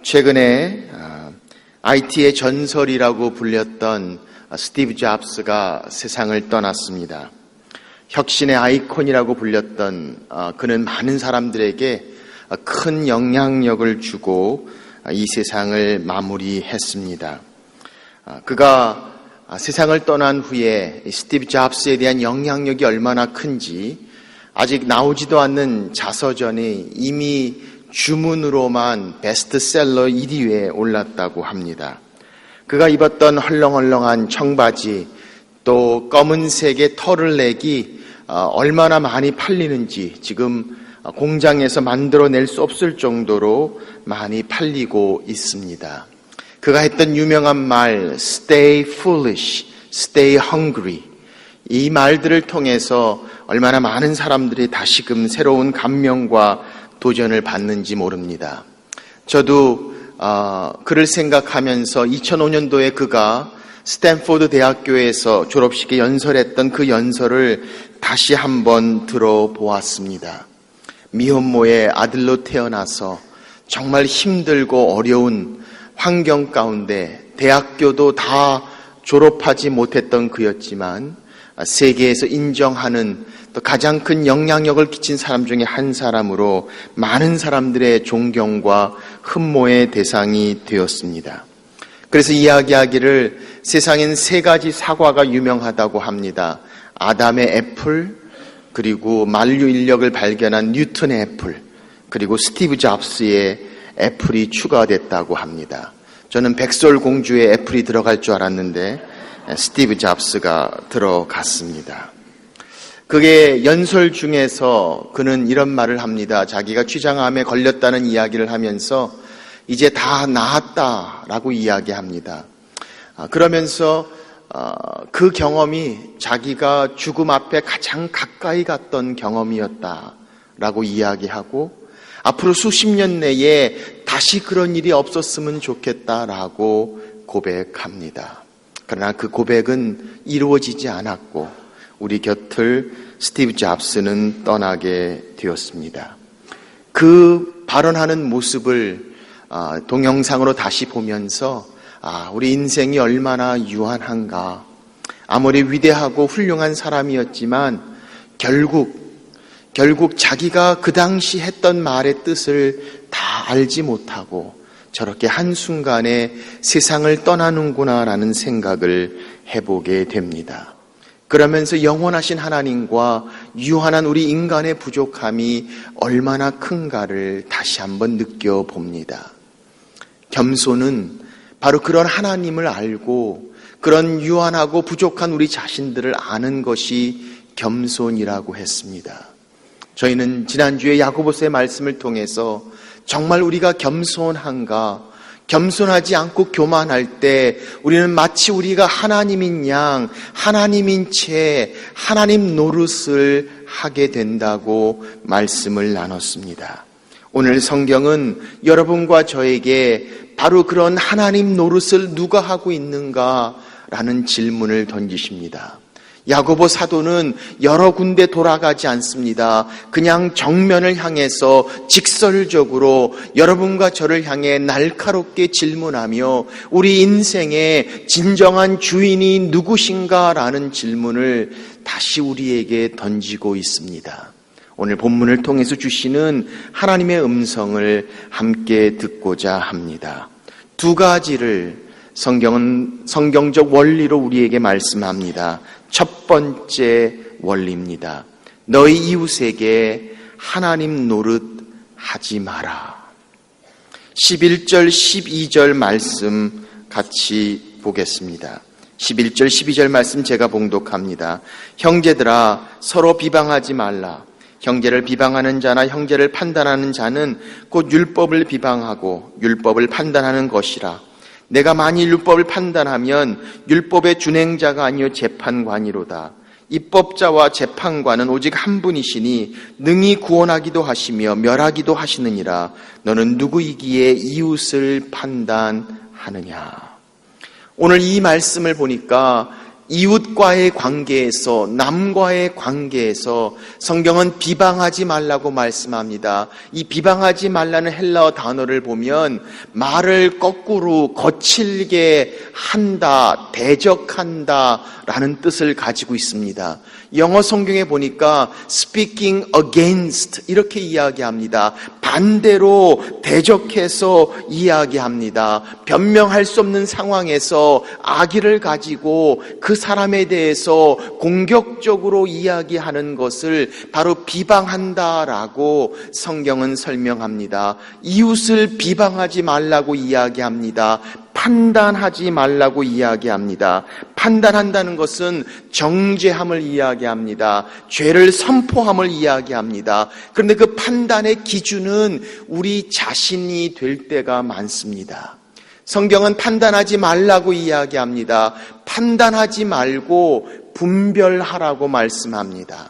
최근에 IT의 전설이라고 불렸던 스티브 잡스가 세상을 떠났습니다. 혁신의 아이콘이라고 불렸던 그는 많은 사람들에게 큰 영향력을 주고 이 세상을 마무리했습니다. 그가 세상을 떠난 후에 스티브 잡스에 대한 영향력이 얼마나 큰지 아직 나오지도 않는 자서전이 이미 주문으로만 베스트셀러 1위에 올랐다고 합니다. 그가 입었던 헐렁헐렁한 청바지 또 검은색의 털을넥이 얼마나 많이 팔리는지 지금 공장에서 만들어낼 수 없을 정도로 많이 팔리고 있습니다. 그가 했던 유명한 말 Stay foolish, stay hungry 이 말들을 통해서 얼마나 많은 사람들이 다시금 새로운 감명과 도전을 받는지 모릅니다. 저도 그를 생각하면서 2005년도에 그가 스탠포드 대학교에서 졸업식에 연설했던 그 연설을 다시 한번 들어보았습니다. 미혼모의 아들로 태어나서 정말 힘들고 어려운 환경 가운데 대학교도 다 졸업하지 못했던 그였지만 세계에서 인정하는 또 가장 큰 영향력을 끼친 사람 중에 한 사람으로 많은 사람들의 존경과 흠모의 대상이 되었습니다. 그래서 이야기하기를 세상엔 3가지 사과가 유명하다고 합니다. 아담의 애플, 그리고 만류 인력을 발견한 뉴턴의 애플, 그리고 스티브 잡스의 애플이 추가됐다고 합니다. 저는 백설공주의 애플이 들어갈 줄 알았는데 스티브 잡스가 들어갔습니다. 그게 연설 중에서 그는 이런 말을 합니다. 자기가 췌장암에 걸렸다는 이야기를 하면서 이제 다 나았다라고 이야기합니다. 그러면서 그 경험이 자기가 죽음 앞에 가장 가까이 갔던 경험이었다라고 이야기하고 앞으로 수십 년 내에 다시 그런 일이 없었으면 좋겠다라고 고백합니다. 그러나 그 고백은 이루어지지 않았고 우리 곁을 스티브 잡스는 떠나게 되었습니다. 그 발언하는 모습을 동영상으로 다시 보면서 우리 인생이 얼마나 유한한가. 아무리 위대하고 훌륭한 사람이었지만 결국 자기가 그 당시 했던 말의 뜻을 다 알지 못하고 저렇게 한순간에 세상을 떠나는구나라는 생각을 해보게 됩니다. 그러면서 영원하신 하나님과 유한한 우리 인간의 부족함이 얼마나 큰가를 다시 한번 느껴봅니다. 겸손은 바로 그런 하나님을 알고 그런 유한하고 부족한 우리 자신들을 아는 것이 겸손이라고 했습니다. 저희는 지난주에 야고보서의 말씀을 통해서 정말 우리가 겸손한가, 겸손하지 않고 교만할 때 우리는 마치 우리가 하나님인 양, 하나님인 채 하나님 노릇을 하게 된다고 말씀을 나눴습니다. 오늘 성경은 여러분과 저에게 바로 그런 하나님 노릇을 누가 하고 있는가라는 질문을 던지십니다. 야고보 사도는 여러 군데 돌아가지 않습니다. 그냥 정면을 향해서 직설적으로 여러분과 저를 향해 날카롭게 질문하며 우리 인생의 진정한 주인이 누구신가라는 질문을 다시 우리에게 던지고 있습니다. 오늘 본문을 통해서 주시는 하나님의 음성을 함께 듣고자 합니다. 2가지를 성경은 성경적 원리로 우리에게 말씀합니다. 첫 번째 원리입니다. 너희 이웃에게 하나님 노릇 하지 마라. 11절 12절 말씀 같이 보겠습니다. 11절 12절 말씀 제가 봉독합니다. 형제들아 서로 비방하지 말라. 형제를 비방하는 자나 형제를 판단하는 자는 곧 율법을 비방하고 율법을 판단하는 것이라. 내가 만일 율법을 판단하면 율법의 준행자가 아니요 재판관이로다. 입법자와 재판관은 오직 한 분이시니 능히 구원하기도 하시며 멸하기도 하시느니라. 너는 누구이기에 이웃을 판단하느냐. 오늘 이 말씀을 보니까 이웃과의 관계에서, 남과의 관계에서 성경은 비방하지 말라고 말씀합니다. 이 비방하지 말라는 헬라어 단어를 보면 말을 거꾸로 거칠게 한다, 대적한다 라는 뜻을 가지고 있습니다. 영어 성경에 보니까 speaking against 이렇게 이야기합니다. 반대로 대적해서 이야기합니다. 변명할 수 없는 상황에서 악의를 가지고 그 사람에 대해서 공격적으로 이야기하는 것을 바로 비방한다라고 성경은 설명합니다. 이웃을 비방하지 말라고 이야기합니다. 판단하지 말라고 이야기합니다. 판단한다는 것은 정죄함을 이야기합니다. 죄를 선포함을 이야기합니다. 그런데 그 판단의 기준은 우리 자신이 될 때가 많습니다. 성경은 판단하지 말라고 이야기합니다. 판단하지 말고 분별하라고 말씀합니다.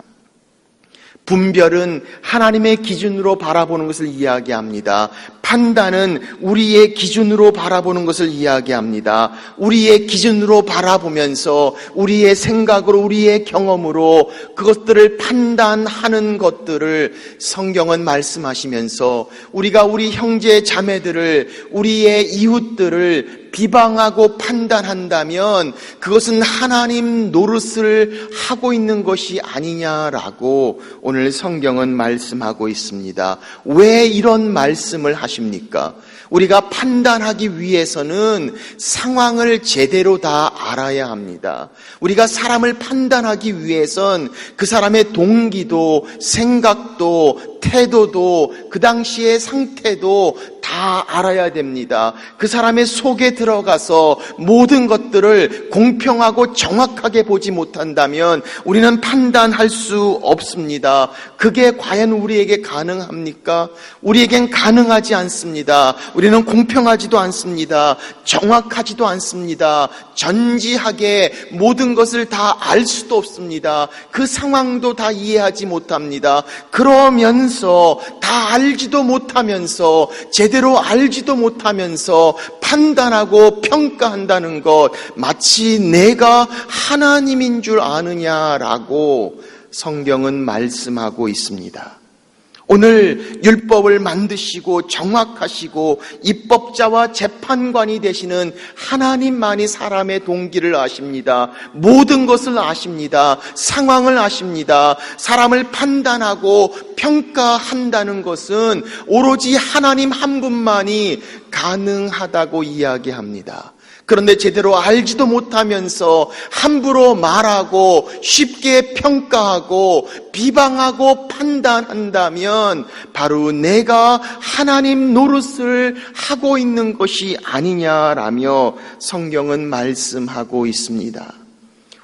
분별은 하나님의 기준으로 바라보는 것을 이야기합니다. 판단은 우리의 기준으로 바라보는 것을 이야기합니다. 우리의 기준으로 바라보면서 우리의 생각으로, 우리의 경험으로 그것들을 판단하는 것들을 성경은 말씀하시면서 우리가 우리 형제 자매들을, 우리의 이웃들을 비방하고 판단한다면 그것은 하나님 노릇을 하고 있는 것이 아니냐라고 오늘 성경은 말씀하고 있습니다. 왜 이런 말씀을 하십니까? 우리가 판단하기 위해서는 상황을 제대로 다 알아야 합니다. 우리가 사람을 판단하기 위해선 그 사람의 동기도, 생각도, 태도도, 그 당시의 상태도 다 알아야 됩니다. 그 사람의 속에 들어가서 모든 것들을 공평하고 정확하게 보지 못한다면 우리는 판단할 수 없습니다. 그게 과연 우리에게 가능합니까? 우리에겐 가능하지 않습니다. 우리는 공평하지도 않습니다. 정확하지도 않습니다. 전지하게 모든 것을 다 알 수도 없습니다. 그 상황도 다 이해하지 못합니다. 그러면서 다 알지도 못하면서, 제대로 알지도 못하면서 판단하고 평가한다는 것, 마치 내가 하나님인 줄 아느냐라고 성경은 말씀하고 있습니다. 오늘 율법을 만드시고 정확하시고 입법자와 재판관이 되시는 하나님만이 사람의 동기를 아십니다. 모든 것을 아십니다. 상황을 아십니다. 사람을 판단하고 평가한다는 것은 오로지 하나님 한 분만이 가능하다고 이야기합니다. 그런데 제대로 알지도 못하면서 함부로 말하고 쉽게 평가하고 비방하고 판단한다면 바로 내가 하나님 노릇을 하고 있는 것이 아니냐라며 성경은 말씀하고 있습니다.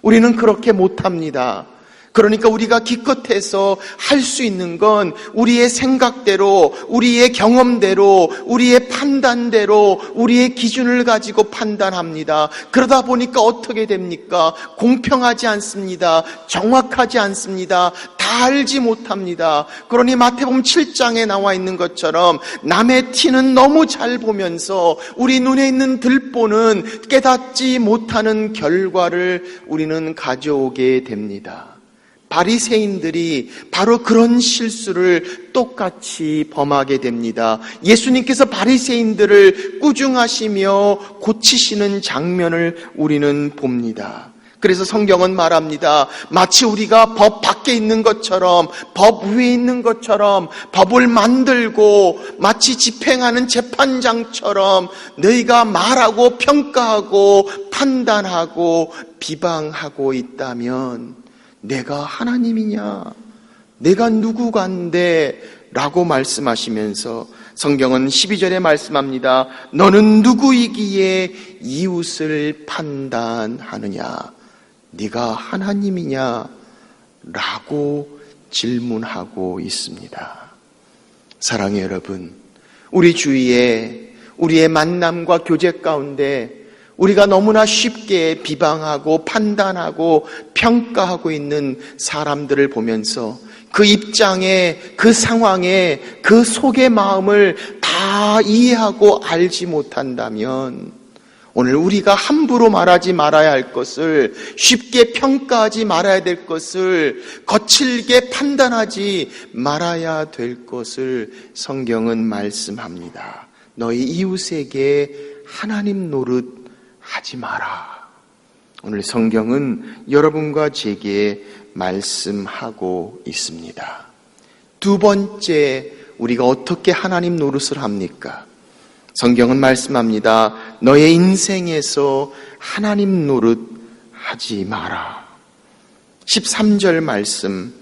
우리는 그렇게 못합니다. 그러니까 우리가 기껏해서 할 수 있는 건 우리의 생각대로, 우리의 경험대로, 우리의 판단대로, 우리의 기준을 가지고 판단합니다. 그러다 보니까 어떻게 됩니까? 공평하지 않습니다. 정확하지 않습니다. 다 알지 못합니다. 그러니 마태복음 7장에 나와 있는 것처럼 남의 티는 너무 잘 보면서 우리 눈에 있는 들보는 깨닫지 못하는 결과를 우리는 가져오게 됩니다. 바리새인들이 바로 그런 실수를 똑같이 범하게 됩니다. 예수님께서 바리새인들을 꾸중하시며 고치시는 장면을 우리는 봅니다. 그래서 성경은 말합니다. 마치 우리가 법 밖에 있는 것처럼, 법 위에 있는 것처럼 법을 만들고 마치 집행하는 재판장처럼 너희가 말하고 평가하고 판단하고 비방하고 있다면 내가 하나님이냐? 내가 누구간데? 라고 말씀하시면서 성경은 12절에 말씀합니다. 너는 누구이기에 이웃을 판단하느냐? 네가 하나님이냐? 라고 질문하고 있습니다. 사랑의 여러분, 우리 주위에 우리의 만남과 교제 가운데 우리가 너무나 쉽게 비방하고 판단하고 평가하고 있는 사람들을 보면서 그 입장에, 그 상황에, 그 속의 마음을 다 이해하고 알지 못한다면 오늘 우리가 함부로 말하지 말아야 할 것을, 쉽게 평가하지 말아야 될 것을, 거칠게 판단하지 말아야 될 것을 성경은 말씀합니다. 너희 이웃에게 하나님 노릇 하지 마라. 오늘 성경은 여러분과 제게 말씀하고 있습니다. 두 번째, 우리가 어떻게 하나님 노릇을 합니까? 성경은 말씀합니다. 너의 인생에서 하나님 노릇 하지 마라. 13절 말씀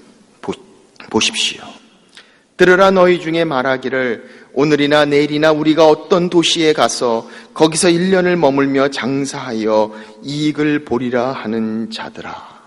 보십시오. 들으라, 너희 중에 말하기를 오늘이나 내일이나 우리가 어떤 도시에 가서 거기서 1년을 머물며 장사하여 이익을 보리라 하는 자들아.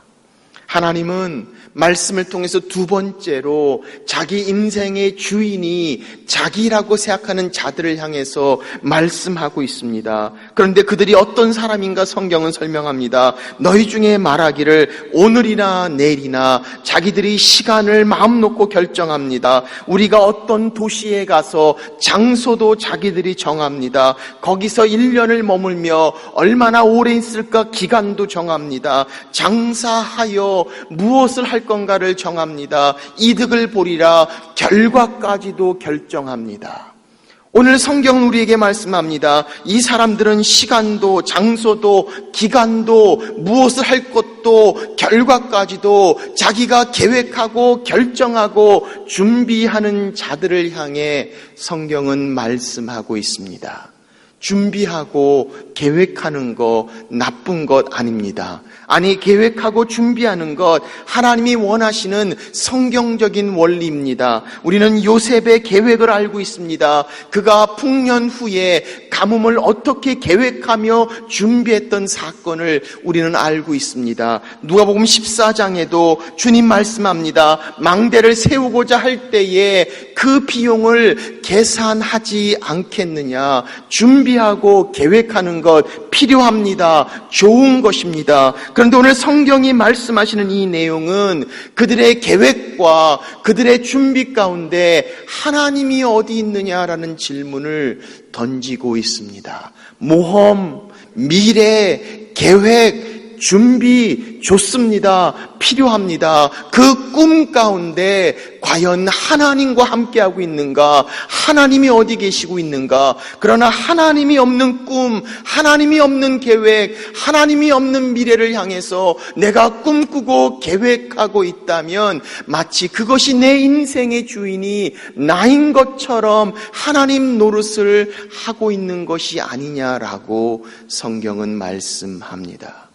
하나님은 말씀을 통해서 두 번째로 자기 인생의 주인이 자기라고 생각하는 자들을 향해서 말씀하고 있습니다. 그런데 그들이 어떤 사람인가 성경은 설명합니다. 너희 중에 말하기를 오늘이나 내일이나 자기들이 시간을 마음 놓고 결정합니다. 우리가 어떤 도시에 가서 장소도 자기들이 정합니다. 거기서 1년을 머물며 얼마나 오래 있을까 기간도 정합니다. 장사하여 무엇을 할 건가를 정합니다. 이득을 보리라 결과까지도 결정합니다. 오늘 성경은 우리에게 말씀합니다. 이 사람들은 시간도 장소도 기간도 무엇을 할 것도 결과까지도 자기가 계획하고 결정하고 준비하는 자들을 향해 성경은 말씀하고 있습니다. 준비하고 계획하는 거 나쁜 것 아닙니다. 아니, 계획하고 준비하는 것 하나님이 원하시는 성경적인 원리입니다. 우리는 요셉의 계획을 알고 있습니다. 그가 풍년 후에 가뭄을 어떻게 계획하며 준비했던 사건을 우리는 알고 있습니다. 누가복음 14장에도 주님 말씀합니다. 망대를 세우고자 할 때에 그 비용을 계산하지 않겠느냐. 준비하고 계획하는 것 필요합니다. 좋은 것입니다. 그런데 오늘 성경이 말씀하시는 이 내용은 그들의 계획과 그들의 준비 가운데 하나님이 어디 있느냐라는 질문을 던지고 있습니다. 모험, 미래, 계획, 준비 좋습니다. 필요합니다. 그 꿈 가운데 과연 하나님과 함께하고 있는가? 하나님이 어디 계시고 있는가? 그러나 하나님이 없는 꿈, 하나님이 없는 계획, 하나님이 없는 미래를 향해서 내가 꿈꾸고 계획하고 있다면 마치 그것이 내 인생의 주인이 나인 것처럼 하나님 노릇을 하고 있는 것이 아니냐라고 성경은 말씀합니다.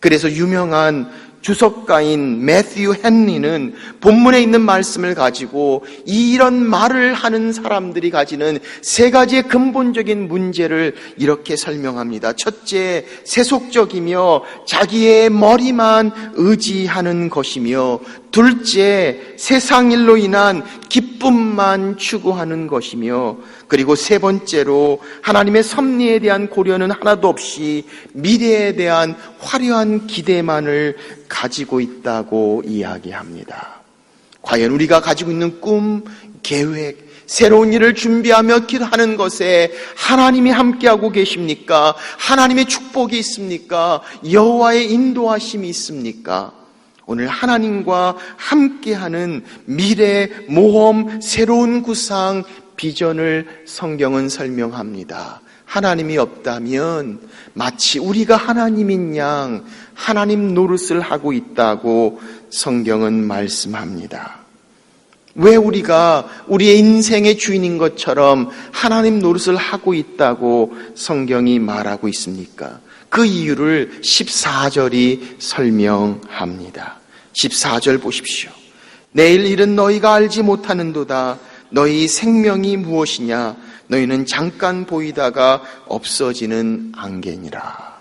그래서 유명한 주석가인 매튜 헨리는 본문에 있는 말씀을 가지고 이런 말을 하는 사람들이 가지는 세 가지의 근본적인 문제를 이렇게 설명합니다. 첫째, 세속적이며 자기의 머리만 의지하는 것이며, 둘째, 세상 일로 인한 기쁨만 추구하는 것이며, 그리고 세 번째로 하나님의 섭리에 대한 고려는 하나도 없이 미래에 대한 화려한 기대만을 가지고 있다고 이야기합니다. 과연 우리가 가지고 있는 꿈, 계획, 새로운 일을 준비하며 하는 것에 하나님이 함께하고 계십니까? 하나님의 축복이 있습니까? 여호와의 인도하심이 있습니까? 오늘 하나님과 함께하는 미래, 모험, 새로운 구상, 비전을 성경은 설명합니다. 하나님이 없다면 마치 우리가 하나님인 양 하나님 노릇을 하고 있다고 성경은 말씀합니다. 왜 우리가 우리의 인생의 주인인 것처럼 하나님 노릇을 하고 있다고 성경이 말하고 있습니까? 그 이유를 14절이 설명합니다. 14절 보십시오. 내일 일은 너희가 알지 못하는도다. 너희 생명이 무엇이냐? 너희는 잠깐 보이다가 없어지는 안개니라.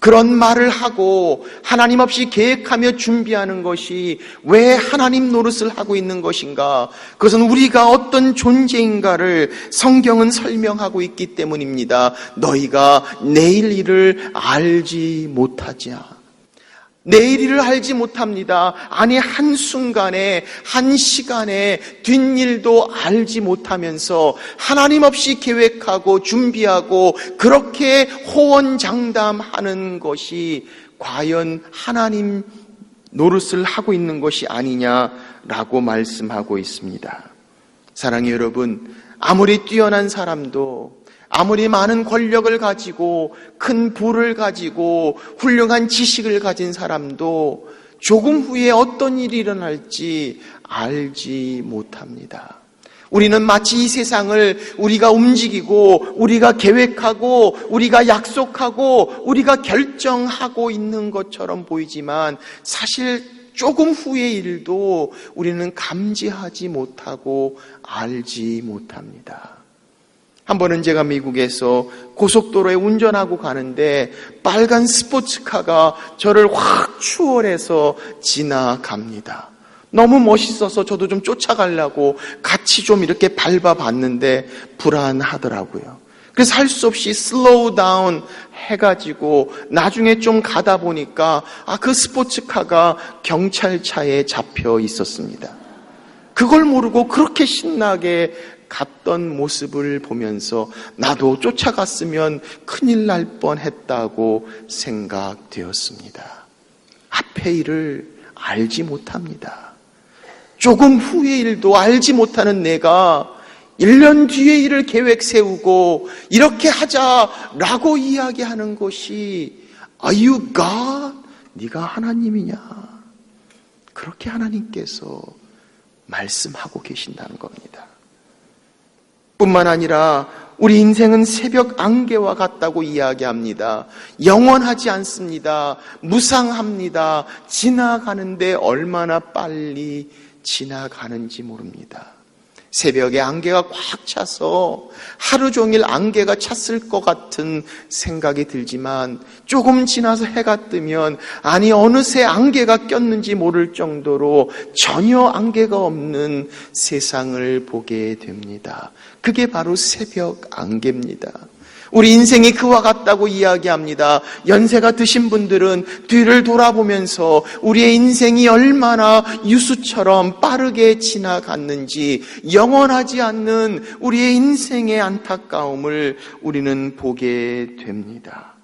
그런 말을 하고 하나님 없이 계획하며 준비하는 것이 왜 하나님 노릇을 하고 있는 것인가? 그것은 우리가 어떤 존재인가를 성경은 설명하고 있기 때문입니다. 너희가 내일 일을 알지 못하자. 내일을 알지 못합니다. 아니, 한순간에, 한 시간에 뒷일도 알지 못하면서 하나님 없이 계획하고 준비하고 그렇게 호언장담하는 것이 과연 하나님 노릇을 하고 있는 것이 아니냐라고 말씀하고 있습니다. 사랑의 여러분, 아무리 뛰어난 사람도, 아무리 많은 권력을 가지고 큰 부를 가지고 훌륭한 지식을 가진 사람도 조금 후에 어떤 일이 일어날지 알지 못합니다. 우리는 마치 이 세상을 우리가 움직이고 우리가 계획하고 우리가 약속하고 우리가 결정하고 있는 것처럼 보이지만 사실 조금 후의 일도 우리는 감지하지 못하고 알지 못합니다. 한 번은 제가 미국에서 고속도로에 운전하고 가는데 빨간 스포츠카가 저를 확 추월해서 지나갑니다. 너무 멋있어서 저도 좀 쫓아가려고 같이 좀 이렇게 밟아봤는데 불안하더라고요. 그래서 할 수 없이 슬로우 다운 해가지고 나중에 좀 가다 보니까 그 스포츠카가 경찰차에 잡혀 있었습니다. 그걸 모르고 그렇게 신나게 갔던 모습을 보면서 나도 쫓아갔으면 큰일 날 뻔했다고 생각되었습니다. 앞의 일을 알지 못합니다. 조금 후의 일도 알지 못하는 내가 1년 뒤의 일을 계획 세우고 이렇게 하자라고 이야기하는 것이 Are you God? 네가 하나님이냐? 그렇게 하나님께서 말씀하고 계신다는 겁니다. 뿐만 아니라 우리 인생은 새벽 안개와 같다고 이야기합니다. 영원하지 않습니다. 무상합니다. 지나가는데 얼마나 빨리 지나가는지 모릅니다. 새벽에 안개가 꽉 차서 하루 종일 안개가 찼을 것 같은 생각이 들지만 조금 지나서 해가 뜨면 아니 어느새 안개가 꼈는지 모를 정도로 전혀 안개가 없는 세상을 보게 됩니다. 그게 바로 새벽 안개입니다. 우리 인생이 그와 같다고 이야기합니다. 연세가 드신 분들은 뒤를 돌아보면서 우리의 인생이 얼마나 유수처럼 빠르게 지나갔는지 영원하지 않는 우리의 인생의 안타까움을 우리는 보게 됩니다.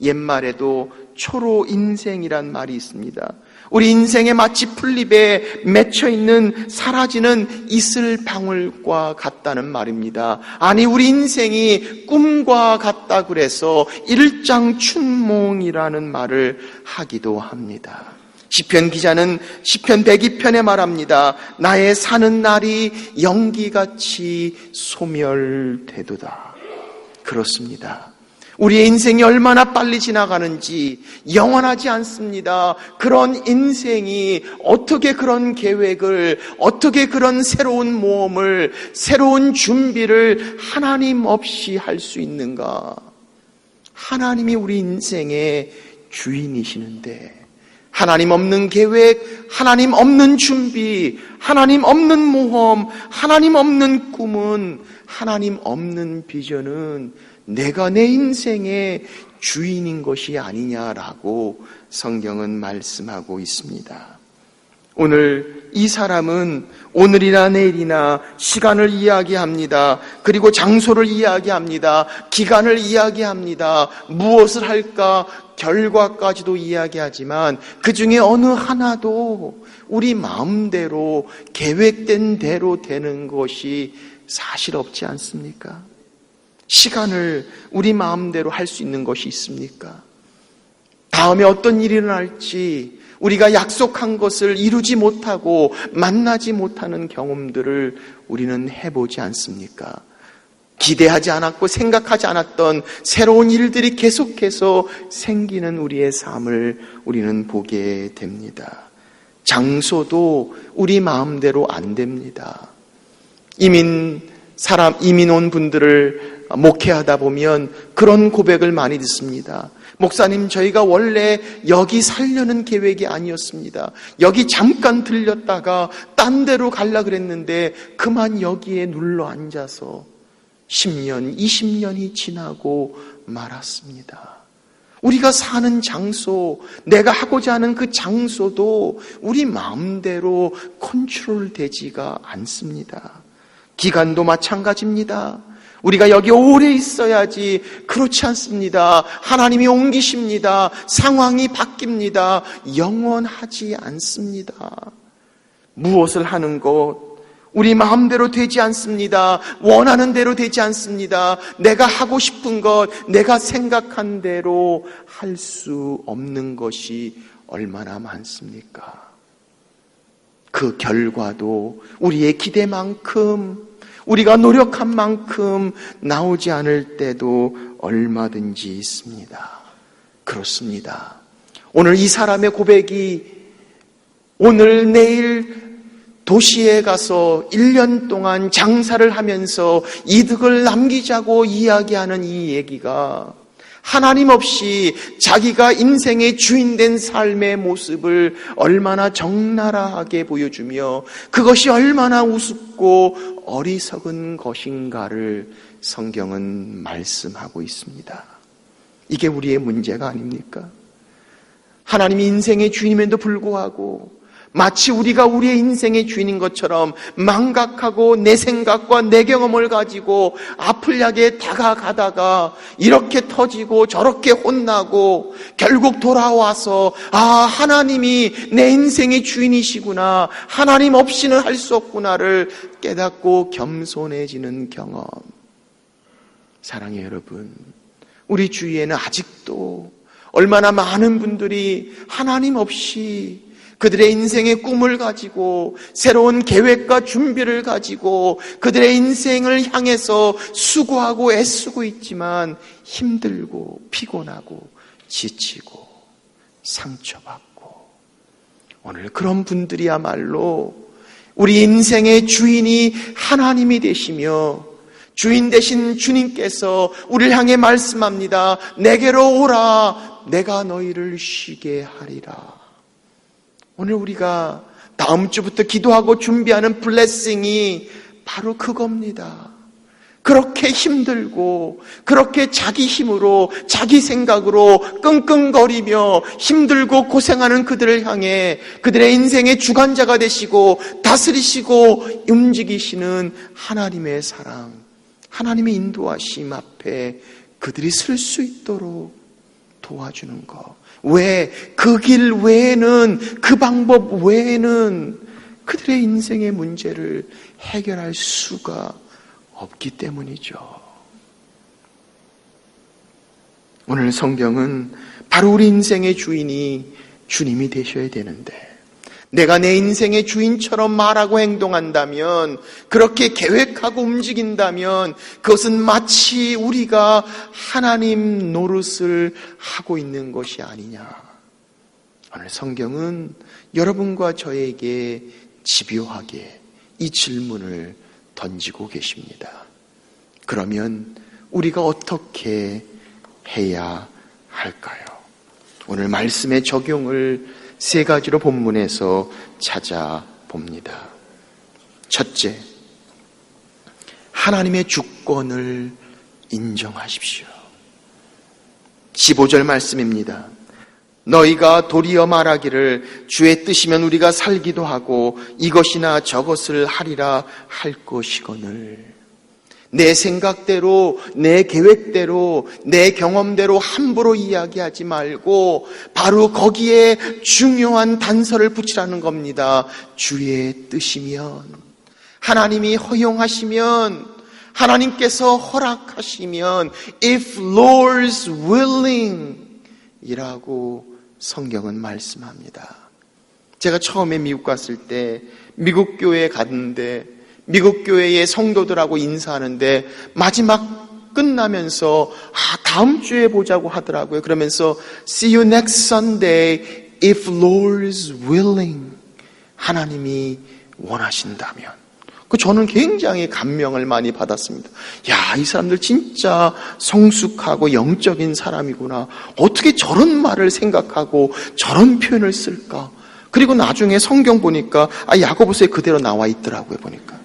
옛말에도 초로 인생이란 말이 있습니다. 우리 인생에 마치 풀잎에 맺혀있는 사라지는 이슬 방울과 같다는 말입니다. 아니 우리 인생이 꿈과 같다 그래서 일장춘몽이라는 말을 하기도 합니다. 시편 기자는 시편 102편에 말합니다. 나의 사는 날이 연기같이 소멸되도다. 그렇습니다. 우리의 인생이 얼마나 빨리 지나가는지 영원하지 않습니다. 그런 인생이 어떻게 그런 계획을, 어떻게 그런 새로운 모험을, 새로운 준비를 하나님 없이 할 수 있는가? 하나님이 우리 인생의 주인이시는데 하나님 없는 계획, 하나님 없는 준비, 하나님 없는 모험, 하나님 없는 꿈은, 하나님 없는 비전은 내가 내 인생의 주인인 것이 아니냐라고 성경은 말씀하고 있습니다. 오늘 이 사람은 오늘이나 내일이나 시간을 이야기합니다. 그리고 장소를 이야기합니다. 기간을 이야기합니다. 무엇을 할까? 결과까지도 이야기하지만 그 중에 어느 하나도 우리 마음대로 계획된 대로 되는 것이 사실 없지 않습니까? 시간을 우리 마음대로 할 수 있는 것이 있습니까? 다음에 어떤 일이 일어날지 우리가 약속한 것을 이루지 못하고 만나지 못하는 경험들을 우리는 해보지 않습니까? 기대하지 않았고 생각하지 않았던 새로운 일들이 계속해서 생기는 우리의 삶을 우리는 보게 됩니다. 장소도 우리 마음대로 안 됩니다. 이민 온 분들을 목회하다 보면 그런 고백을 많이 듣습니다. 목사님, 저희가 원래 여기 살려는 계획이 아니었습니다. 여기 잠깐 들렸다가 딴 데로 가려고 그랬는데 그만 여기에 눌러 앉아서 10년, 20년이 지나고 말았습니다. 우리가 사는 장소, 내가 하고자 하는 그 장소도 우리 마음대로 컨트롤되지가 않습니다. 기간도 마찬가지입니다. 우리가 여기 오래 있어야지 그렇지 않습니다. 하나님이 옮기십니다. 상황이 바뀝니다. 영원하지 않습니다. 무엇을 하는 것 우리 마음대로 되지 않습니다. 원하는 대로 되지 않습니다. 내가 하고 싶은 것, 내가 생각한 대로 할 수 없는 것이 얼마나 많습니까? 그 결과도 우리의 기대만큼, 우리가 노력한 만큼 나오지 않을 때도 얼마든지 있습니다. 그렇습니다. 오늘 이 사람의 고백이 오늘 내일 도시에 가서 1년 동안 장사를 하면서 이득을 남기자고 이야기하는 이 얘기가 하나님 없이 자기가 인생의 주인된 삶의 모습을 얼마나 적나라하게 보여주며 그것이 얼마나 우습고 어리석은 것인가를 성경은 말씀하고 있습니다. 이게 우리의 문제가 아닙니까? 하나님이 인생의 주인임에도 불구하고 마치 우리가 우리의 인생의 주인인 것처럼 망각하고 내 생각과 내 경험을 가지고 앞을 향해 다가가다가 이렇게 터지고 저렇게 혼나고 결국 돌아와서 하나님이 내 인생의 주인이시구나, 하나님 없이는 할 수 없구나를 깨닫고 겸손해지는 경험. 사랑해요 여러분, 우리 주위에는 아직도 얼마나 많은 분들이 하나님 없이 그들의 인생의 꿈을 가지고 새로운 계획과 준비를 가지고 그들의 인생을 향해서 수고하고 애쓰고 있지만 힘들고 피곤하고 지치고 상처받고, 오늘 그런 분들이야말로 우리 인생의 주인이 하나님이 되시며 주인 되신 주님께서 우리를 향해 말씀합니다. 내게로 오라, 내가 너희를 쉬게 하리라. 오늘 우리가 다음 주부터 기도하고 준비하는 블레싱이 바로 그겁니다. 그렇게 힘들고 그렇게 자기 힘으로 자기 생각으로 끙끙거리며 힘들고 고생하는 그들을 향해 그들의 인생의 주관자가 되시고 다스리시고 움직이시는 하나님의 사랑, 하나님의 인도하심 앞에 그들이 설 수 있도록 도와주는 것. 왜? 그 길 외에는, 그 방법 외에는 그들의 인생의 문제를 해결할 수가 없기 때문이죠. 오늘 성경은 바로 우리 인생의 주인이 주님이 되셔야 되는데, 내가 내 인생의 주인처럼 말하고 행동한다면, 그렇게 계획하고 움직인다면 그것은 마치 우리가 하나님 노릇을 하고 있는 것이 아니냐. 오늘 성경은 여러분과 저에게 집요하게 이 질문을 던지고 계십니다. 그러면 우리가 어떻게 해야 할까요? 오늘 말씀의 적용을 세 가지로 본문에서 찾아봅니다. 첫째, 하나님의 주권을 인정하십시오. 15절 말씀입니다. 너희가 도리어 말하기를 주의 뜻이면 우리가 살기도 하고 이것이나 저것을 하리라 할 것이거늘. 내 생각대로, 내 계획대로, 내 경험대로 함부로 이야기하지 말고 바로 거기에 중요한 단서를 붙이라는 겁니다. 주의 뜻이면, 하나님이 허용하시면, 하나님께서 허락하시면, if Lord's willing 이라고 성경은 말씀합니다. 제가 처음에 미국 갔을 때 미국 교회에 갔는데 미국 교회의 성도들하고 인사하는데 마지막 끝나면서 다음 주에 보자고 하더라고요. 그러면서 See you next Sunday if Lord's willing. 하나님이 원하신다면. 저는 굉장히 감명을 많이 받았습니다. 야, 이 사람들 진짜 성숙하고 영적인 사람이구나. 어떻게 저런 말을 생각하고 저런 표현을 쓸까? 그리고 나중에 성경 보니까 야고보서에 그대로 나와 있더라고요, 보니까.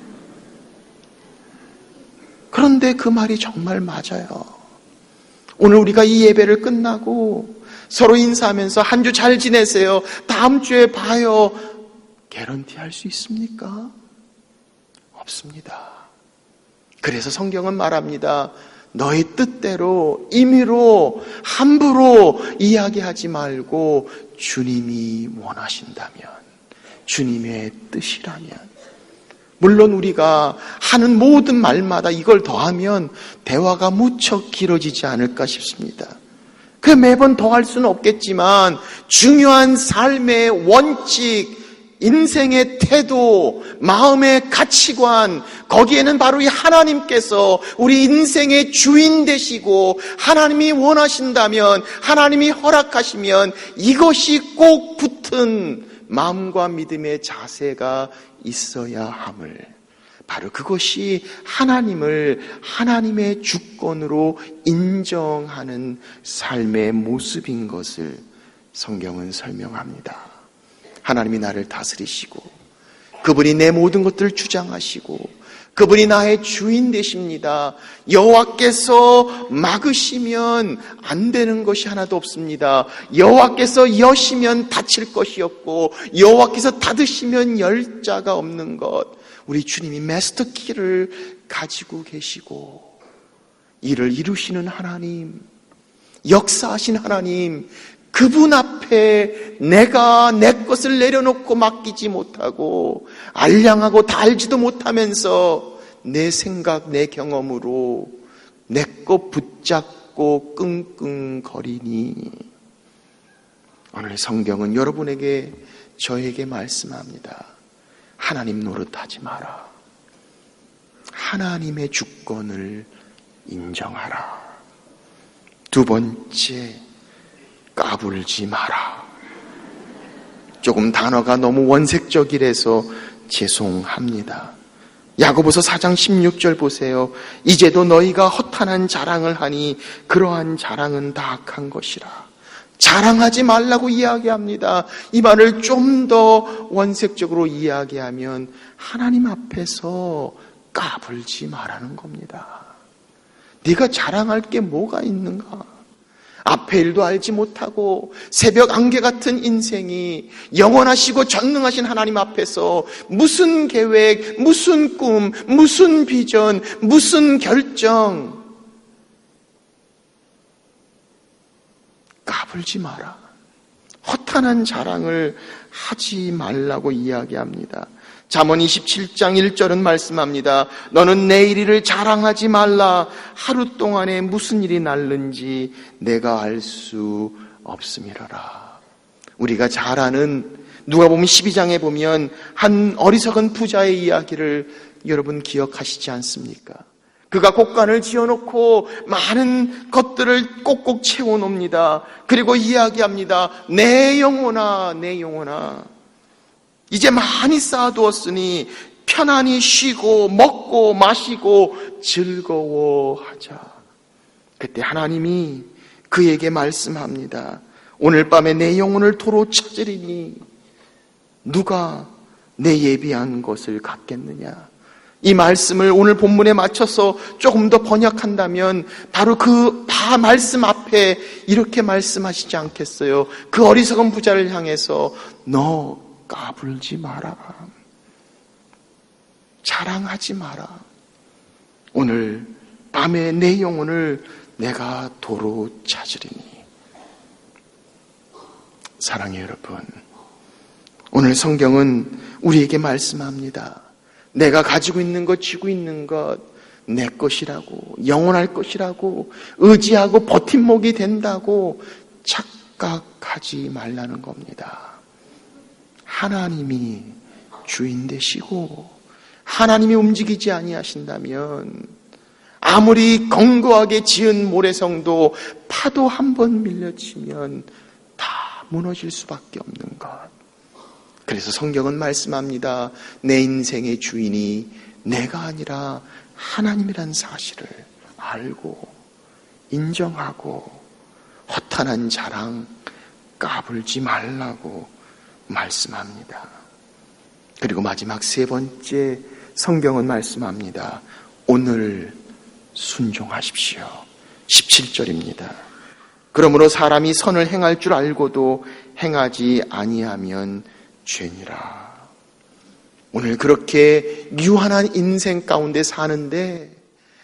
그런데 그 말이 정말 맞아요. 오늘 우리가 이 예배를 끝나고 서로 인사하면서 한 주 잘 지내세요, 다음 주에 봐요, 개런티 할 수 있습니까? 없습니다. 그래서 성경은 말합니다. 너희 뜻대로, 임의로, 함부로 이야기하지 말고 주님이 원하신다면, 주님의 뜻이라면, 물론 우리가 하는 모든 말마다 이걸 더하면 대화가 무척 길어지지 않을까 싶습니다. 그 매번 더할 수는 없겠지만 중요한 삶의 원칙, 인생의 태도, 마음의 가치관, 거기에는 바로 이 하나님께서 우리 인생의 주인 되시고 하나님이 원하신다면, 하나님이 허락하시면 이것이 꼭 붙은 마음과 믿음의 자세가 있어야 함을, 바로 그것이 하나님을 하나님의 주권으로 인정하는 삶의 모습인 것을 성경은 설명합니다. 하나님이 나를 다스리시고 그분이 내 모든 것들을 주장하시고 그분이 나의 주인 되십니다. 여호와께서 막으시면 안 되는 것이 하나도 없습니다. 여호와께서 여시면 닫힐 것이 없고 여호와께서 닫으시면 열 자가 없는 것, 우리 주님이 마스터 키를 가지고 계시고 이를 이루시는 하나님, 역사하신 하나님, 그분 앞에 내가 내 것을 내려놓고 맡기지 못하고 알량하고 다 알지도 못하면서 내 생각, 내 경험으로 내 것 붙잡고 끙끙거리니, 오늘 성경은 여러분에게, 저에게 말씀합니다. 하나님 노릇하지 마라. 하나님의 주권을 인정하라. 두 번째, 까불지 마라. 조금 단어가 너무 원색적이라서 죄송합니다. 야고보서 4장 16절 보세요. 이제도 너희가 허탄한 자랑을 하니 그러한 자랑은 다 악한 것이라. 자랑하지 말라고 이야기합니다. 이 말을 좀 더 원색적으로 이야기하면 하나님 앞에서 까불지 말라는 겁니다. 네가 자랑할 게 뭐가 있는가? 앞의 일도 알지 못하고 새벽 안개 같은 인생이 영원하시고 전능하신 하나님 앞에서 무슨 계획, 무슨 꿈, 무슨 비전, 무슨 결정, 까불지 마라. 허탄한 자랑을 하지 말라고 이야기합니다. 잠언 27장 1절은 말씀합니다. 너는 내일 일을 자랑하지 말라. 하루 동안에 무슨 일이 날는지 내가 알 수 없음이라라. 우리가 잘 아는 누가복음 12장에 보면 한 어리석은 부자의 이야기를 여러분 기억하시지 않습니까? 그가 곡간을 지어놓고 많은 것들을 꼭꼭 채워놓습니다. 그리고 이야기합니다. 내 영혼아, 내 영혼아, 이제 많이 쌓아두었으니 편안히 쉬고 먹고 마시고 즐거워하자. 그때 하나님이 그에게 말씀합니다. 오늘 밤에 내 영혼을 도로 찾으리니 누가 내 예비한 것을 갖겠느냐. 이 말씀을 오늘 본문에 맞춰서 조금 더 번역한다면 바로 그 말씀 앞에 이렇게 말씀하시지 않겠어요? 그 어리석은 부자를 향해서 너 까불지 마라. 자랑하지 마라. 오늘 밤에 내 영혼을 내가 도로 찾으리니. 사랑해요 여러분, 오늘 성경은 우리에게 말씀합니다. 내가 가지고 있는 것, 쥐고 있는 것 내 것이라고, 영원할 것이라고, 의지하고 버팀목이 된다고 착각하지 말라는 겁니다. 하나님이 주인 되시고 하나님이 움직이지 아니하신다면 아무리 견고하게 지은 모래성도 파도 한 번 밀려치면 다 무너질 수밖에 없는 것. 그래서 성경은 말씀합니다. 내 인생의 주인이 내가 아니라 하나님이란 사실을 알고 인정하고 허탄한 자랑 까불지 말라고 말씀합니다. 그리고 마지막 세 번째 성경은 말씀합니다. 오늘 순종하십시오. 17절입니다. 그러므로 사람이 선을 행할 줄 알고도 행하지 아니하면 죄니라. 오늘 그렇게 유한한 인생 가운데 사는데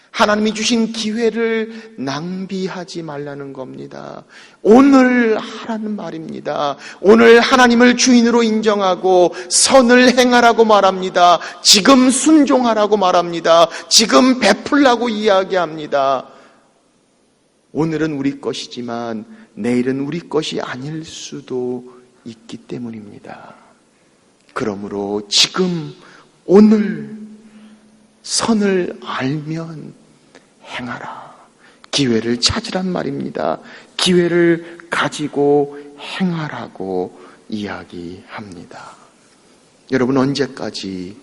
하나님이 주신 기회를 낭비하지 말라는 겁니다. 오늘 하라는 말입니다. 오늘 하나님을 주인으로 인정하고 선을 행하라고 말합니다. 지금 순종하라고 말합니다. 지금 베풀라고 이야기합니다. 오늘은 우리 것이지만 내일은 우리 것이 아닐 수도 있기 때문입니다. 그러므로 지금 오늘 선을 알면 행하라. 기회를 찾으란 말입니다. 기회를 가지고 행하라고 이야기합니다. 여러분, 언제까지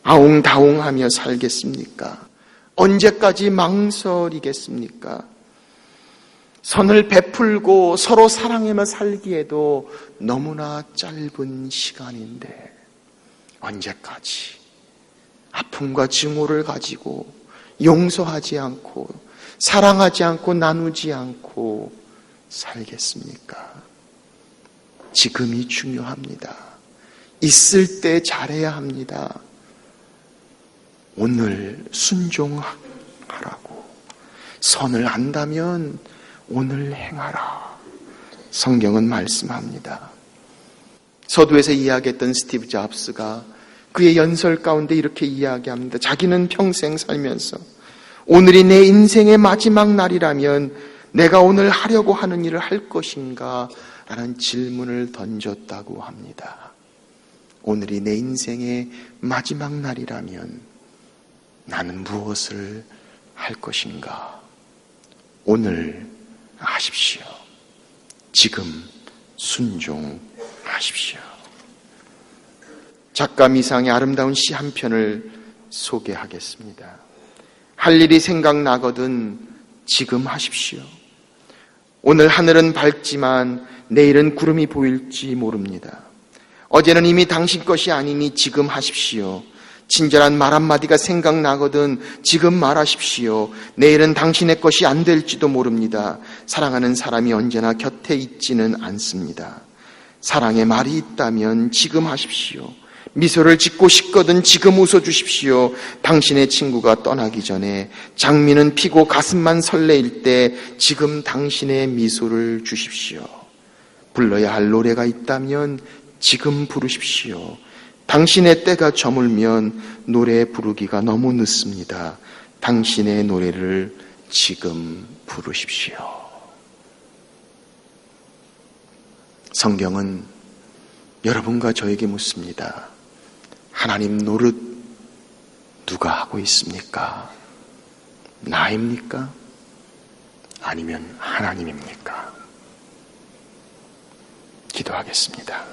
아웅다웅하며 살겠습니까? 언제까지 망설이겠습니까? 선을 베풀고 서로 사랑하며 살기에도 너무나 짧은 시간인데 언제까지 아픔과 증오를 가지고 용서하지 않고 사랑하지 않고 나누지 않고 살겠습니까? 지금이 중요합니다. 있을 때 잘해야 합니다. 오늘 순종하라고. 선을 안다면 오늘 행하라. 성경은 말씀합니다. 서두에서 이야기했던 스티브 잡스가 그의 연설 가운데 이렇게 이야기합니다. 자기는 평생 살면서 오늘이 내 인생의 마지막 날이라면 내가 오늘 하려고 하는 일을 할 것인가? 라는 질문을 던졌다고 합니다. 오늘이 내 인생의 마지막 날이라면 나는 무엇을 할 것인가? 오늘 하십시오. 지금 순종하십시오. 작가 미상의 아름다운 시 한 편을 소개하겠습니다. 할 일이 생각나거든 지금 하십시오. 오늘 하늘은 밝지만 내일은 구름이 보일지 모릅니다. 어제는 이미 당신 것이 아니니 지금 하십시오. 친절한 말 한마디가 생각나거든 지금 말하십시오. 내일은 당신의 것이 안 될지도 모릅니다. 사랑하는 사람이 언제나 곁에 있지는 않습니다. 사랑의 말이 있다면 지금 하십시오. 미소를 짓고 싶거든 지금 웃어주십시오. 당신의 친구가 떠나기 전에 장미는 피고 가슴만 설레일 때 지금 당신의 미소를 주십시오. 불러야 할 노래가 있다면 지금 부르십시오. 당신의 때가 저물면 노래 부르기가 너무 늦습니다. 당신의 노래를 지금 부르십시오. 성경은 여러분과 저에게 묻습니다. 하나님 노릇 누가 하고 있습니까? 나입니까? 아니면 하나님입니까? 기도하겠습니다.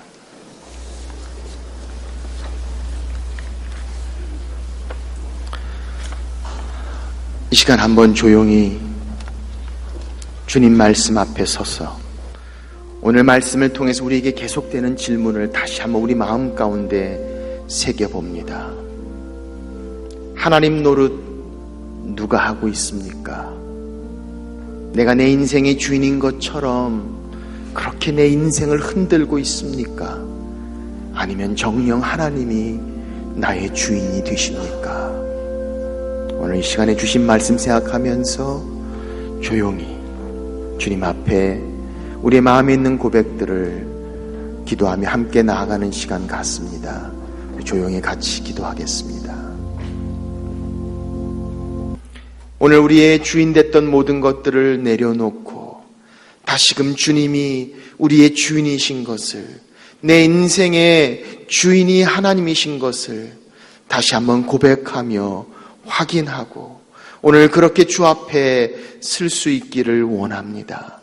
이 시간 한번 조용히 주님 말씀 앞에 서서 오늘 말씀을 통해서 우리에게 계속되는 질문을 다시 한번 우리 마음 가운데 새겨봅니다. 하나님 노릇 누가 하고 있습니까? 내가 내 인생의 주인인 것처럼 그렇게 내 인생을 흔들고 있습니까? 아니면 정녕 하나님이 나의 주인이 되십니까? 오늘 이 시간에 주신 말씀 생각하면서 조용히 주님 앞에 우리의 마음에 있는 고백들을 기도하며 함께 나아가는 시간 같습니다. 조용히 같이 기도하겠습니다. 오늘 우리의 주인 됐던 모든 것들을 내려놓고 다시금 주님이 우리의 주인이신 것을, 내 인생의 주인이 하나님이신 것을 다시 한번 고백하며 확인하고 오늘 그렇게 주 앞에 설 수 있기를 원합니다.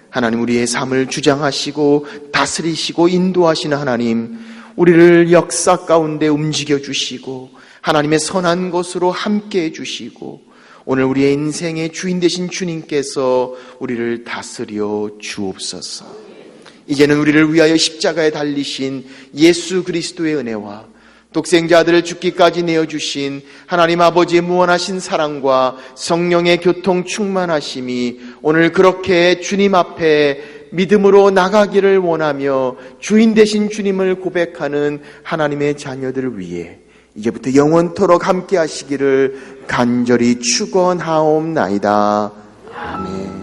하나님, 우리의 삶을 주장하시고 다스리시고 인도하시는 하나님, 우리를 역사 가운데 움직여 주시고 하나님의 선한 것으로 함께 해주시고 오늘 우리의 인생의 주인 되신 주님께서 우리를 다스려 주옵소서. 이제는 우리를 위하여 십자가에 달리신 예수 그리스도의 은혜와 독생자들을 죽기까지 내어주신 하나님 아버지의 무한하신 사랑과 성령의 교통 충만하심이 오늘 그렇게 주님 앞에 믿음으로 나가기를 원하며 주인 되신 주님을 고백하는 하나님의 자녀들을 위해 이제부터 영원토록 함께 하시기를 간절히 축원하옵나이다. 아멘.